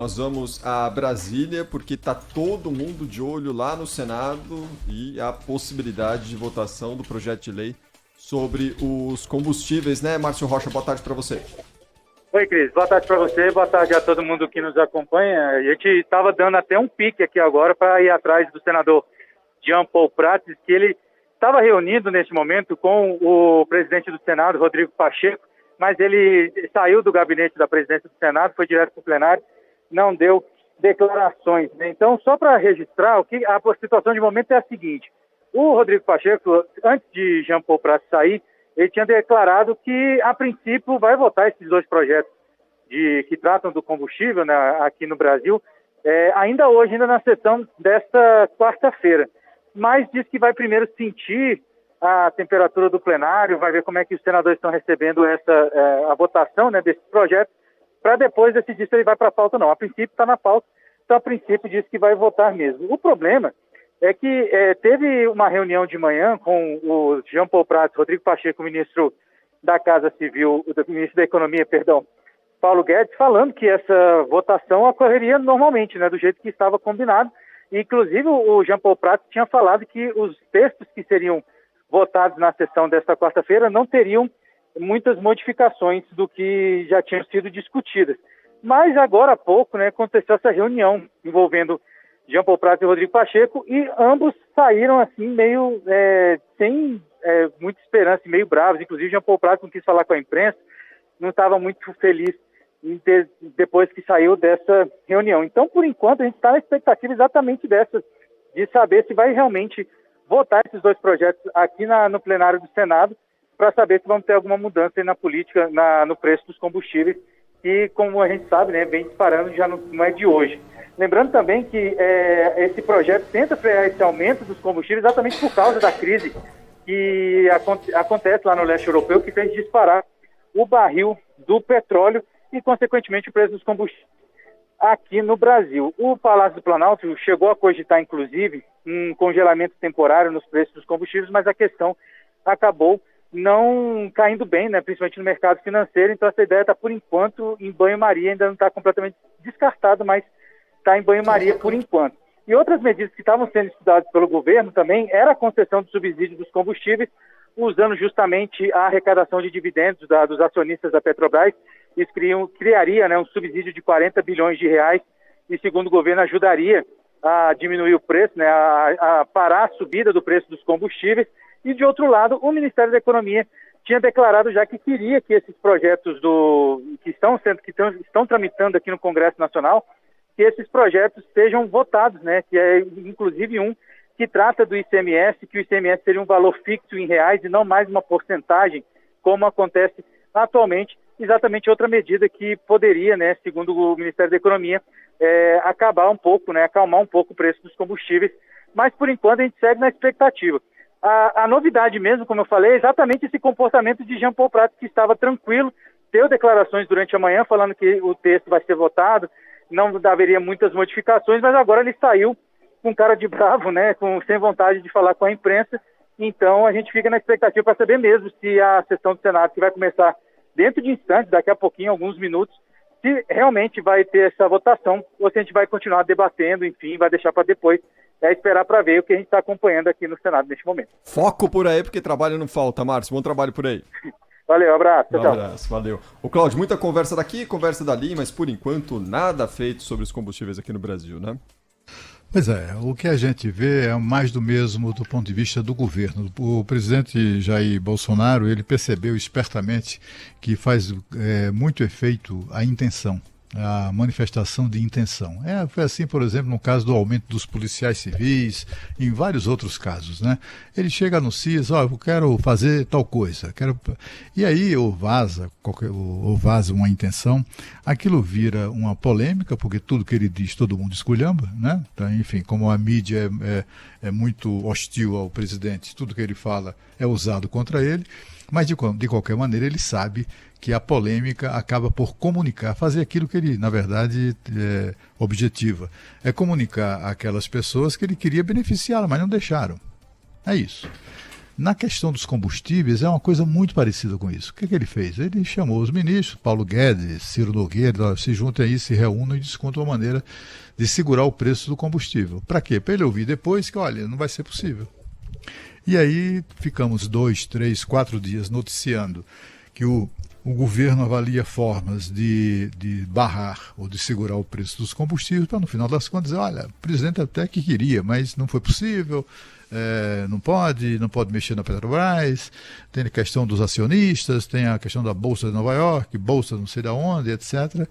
Nós vamos a Brasília porque está todo mundo de olho lá no Senado e a possibilidade de votação do projeto de lei sobre os combustíveis, né, Márcio Rocha? Boa tarde para você. Oi, Cris. Boa tarde para você, boa tarde a todo mundo que nos acompanha. A gente estava dando até um pique aqui agora para ir atrás do senador Jean Paul Prats, que ele estava reunido neste momento com o presidente do Senado, Rodrigo Pacheco, mas ele saiu do gabinete da presidência do Senado, foi direto para o plenário, não deu declarações, né? Então, só para registrar, a situação de momento é a seguinte: o Rodrigo Pacheco, antes de Jean Paul Prats sair, ele tinha declarado que, a princípio, vai votar esses dois projetos que tratam do combustível, né, aqui no Brasil, ainda hoje, ainda na sessão desta quarta-feira. Mas diz que vai primeiro sentir a temperatura do plenário, vai ver como é que os senadores estão recebendo a votação, né, desse projeto, para depois decidir se ele vai para a pauta ou não. A princípio está na pauta, então a princípio diz que vai votar mesmo. O problema é que teve uma reunião de manhã com o Jean Paul Prats, Rodrigo Pacheco, ministro da Casa Civil, ministro da Economia, perdão, Paulo Guedes, falando que essa votação ocorreria normalmente, né, do jeito que estava combinado. Inclusive, o Jean Paul Prats tinha falado que os textos que seriam votados na sessão desta quarta-feira não teriam muitas modificações do que já tinham sido discutidas. Mas agora há pouco, né, aconteceu essa reunião envolvendo Jean Paul Prats e Rodrigo Pacheco, e ambos saíram assim meio sem muita esperança, meio bravos. Inclusive Jean Paul Prats não quis falar com a imprensa, não estava muito feliz depois que saiu dessa reunião. Então, por enquanto, a gente está na expectativa exatamente dessa, de saber se vai realmente votar esses dois projetos aqui no plenário do Senado, para saber se vamos ter alguma mudança aí na política, no preço dos combustíveis, que, como a gente sabe, né, vem disparando, já não é de hoje. Lembrando também que esse projeto tenta frear esse aumento dos combustíveis exatamente por causa da crise que acontece lá no leste europeu, que fez disparar o barril do petróleo e, consequentemente, o preço dos combustíveis aqui no Brasil. O Palácio do Planalto chegou a cogitar, inclusive, um congelamento temporário nos preços dos combustíveis, mas a questão acabou não caindo bem, né, principalmente no mercado financeiro. Então essa ideia está, por enquanto, em banho-maria, ainda não está completamente descartado, mas está em banho-maria por enquanto. E outras medidas que estavam sendo estudadas pelo governo também era a concessão do subsídio dos combustíveis, usando justamente a arrecadação de dividendos dos acionistas da Petrobras. Isso criaria, né, um subsídio de 40 bilhões de reais e, segundo o governo, ajudaria a diminuir o preço, né, a parar a subida do preço dos combustíveis. E, de outro lado, o Ministério da Economia tinha declarado já que queria que esses projetos que estão tramitando aqui no Congresso Nacional, que esses projetos sejam votados, né? Que é inclusive um que trata do ICMS, que o ICMS seria um valor fixo em reais e não mais uma porcentagem, como acontece atualmente. Exatamente outra medida que poderia, né, segundo o Ministério da Economia, acalmar um pouco o preço dos combustíveis. Mas, por enquanto, a gente segue na expectativa. A novidade mesmo, como eu falei, é exatamente esse comportamento de Jean Paul Prats, que estava tranquilo, deu declarações durante a manhã falando que o texto vai ser votado, não haveria muitas modificações, mas agora ele saiu com cara de bravo, né, sem vontade de falar com a imprensa. Então a gente fica na expectativa para saber mesmo se a sessão do Senado, que vai começar dentro de instantes, daqui a pouquinho, alguns minutos, se realmente vai ter essa votação ou se a gente vai continuar debatendo, enfim, vai deixar para depois. Esperar para ver o que a gente está acompanhando aqui no Senado neste momento. Foco por aí, porque trabalho não falta, Márcio. Bom trabalho por aí. Valeu, abraço. Um abraço, valeu. Ô, Cláudio, muita conversa daqui, conversa dali, mas por enquanto nada feito sobre os combustíveis aqui no Brasil, né? Pois é, o que a gente vê é mais do mesmo do ponto de vista do governo. O presidente Jair Bolsonaro, ele percebeu espertamente que faz muito efeito a intenção, a manifestação de intenção. Foi assim, por exemplo, no caso do aumento dos policiais civis, em vários outros casos, né? Ele chega, anuncia, eu quero fazer tal coisa, e aí ou vaza uma intenção, aquilo vira uma polêmica, porque tudo que ele diz todo mundo esculhamba, né? Então, enfim, como a mídia é muito hostil ao presidente, tudo que ele fala é usado contra ele, mas de qualquer maneira ele sabe que a polêmica acaba por comunicar, fazer aquilo que ele, na verdade, objetiva. É comunicar àquelas pessoas que ele queria beneficiá-las, mas não deixaram. É isso. Na questão dos combustíveis, é uma coisa muito parecida com isso. O que ele fez? Ele chamou os ministros, Paulo Guedes, Ciro Nogueira, se juntem aí, se reúnam e discutam uma maneira de segurar o preço do combustível. Para quê? Para ele ouvir depois que, olha, não vai ser possível. E aí ficamos 2, 3, 4 dias noticiando que o governo avalia formas de barrar ou de segurar o preço dos combustíveis para, no final das contas, dizer, olha, o presidente até que queria, mas não foi possível, não pode mexer na Petrobras, tem a questão dos acionistas, tem a questão da Bolsa de Nova York, Bolsa não sei de onde, etc.,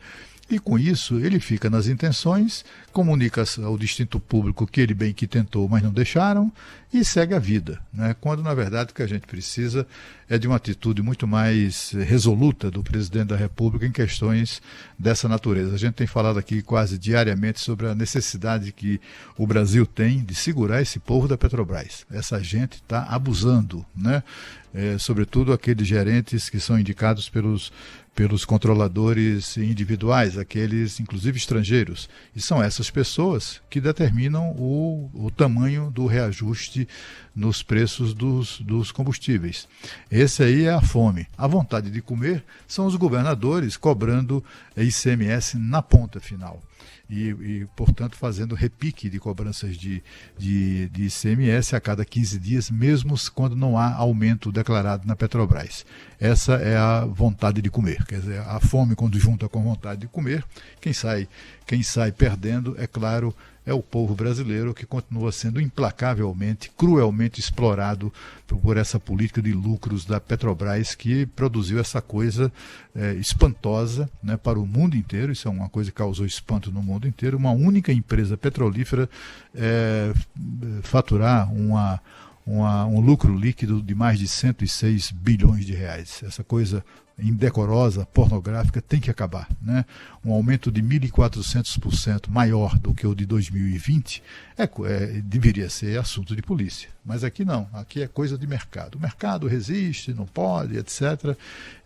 e com isso ele fica nas intenções, comunica ao distinto público que ele bem que tentou, mas não deixaram, e segue a vida, né? Quando na verdade o que a gente precisa é de uma atitude muito mais resoluta do presidente da República em questões dessa natureza. A gente tem falado aqui quase diariamente sobre a necessidade que o Brasil tem de segurar esse povo da Petrobras. Essa gente está abusando, né? Sobretudo aqueles gerentes que são indicados pelos controladores individuais, aqueles inclusive estrangeiros. E são essas pessoas que determinam o tamanho do reajuste nos preços dos combustíveis. Esse aí é a fome. A vontade de comer são os governadores cobrando ICMS na ponta final. E, portanto, fazendo repique de cobranças de ICMS a cada 15 dias, mesmo quando não há aumento declarado na Petrobras. Essa é a vontade de comer. Quer dizer, a fome, quando junta com a vontade de comer, quem sai perdendo, é claro, é o povo brasileiro, que continua sendo implacavelmente, cruelmente explorado por essa política de lucros da Petrobras, que produziu essa coisa espantosa, né, para o mundo inteiro. Isso é uma coisa que causou espanto no mundo inteiro. Uma única empresa petrolífera faturar um lucro líquido de mais de 106 bilhões de reais. Essa coisa indecorosa, pornográfica, tem que acabar, né? Um aumento de 1.400% maior do que o de 2020 deveria ser assunto de polícia. Mas aqui não, aqui é coisa de mercado. O mercado resiste, não pode, etc.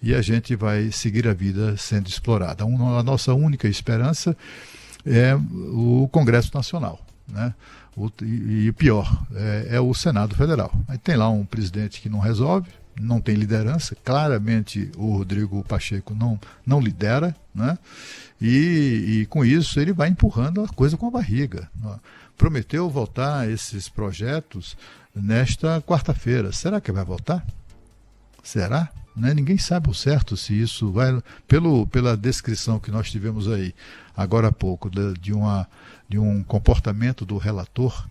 E a gente vai seguir a vida sendo explorada. A nossa única esperança é o Congresso Nacional, né? E o pior é o Senado Federal. Aí tem lá um presidente que não resolve, não tem liderança, claramente o Rodrigo Pacheco não lidera, né? E com isso ele vai empurrando a coisa com a barriga. Prometeu votar esses projetos nesta quarta-feira. Será que vai votar? Será? Né? Ninguém sabe o certo se isso vai... Pela descrição que nós tivemos aí agora há pouco de um comportamento do relator,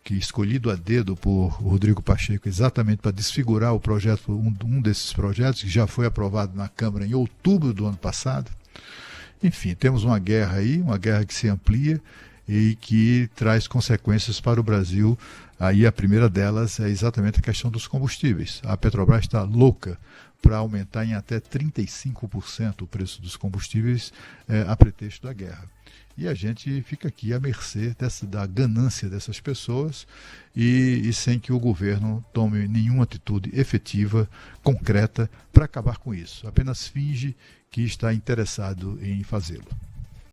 que escolhido a dedo por Rodrigo Pacheco exatamente para desfigurar o projeto, um desses projetos que já foi aprovado na Câmara em outubro do ano passado. Enfim, temos uma guerra aí, uma guerra que se amplia e que traz consequências para o Brasil. Aí a primeira delas é exatamente a questão dos combustíveis. A Petrobras está louca para aumentar em até 35% o preço dos combustíveis a pretexto da guerra. E a gente fica aqui à mercê da ganância dessas pessoas e sem que o governo tome nenhuma atitude efetiva, concreta, para acabar com isso. Apenas finge que está interessado em fazê-lo.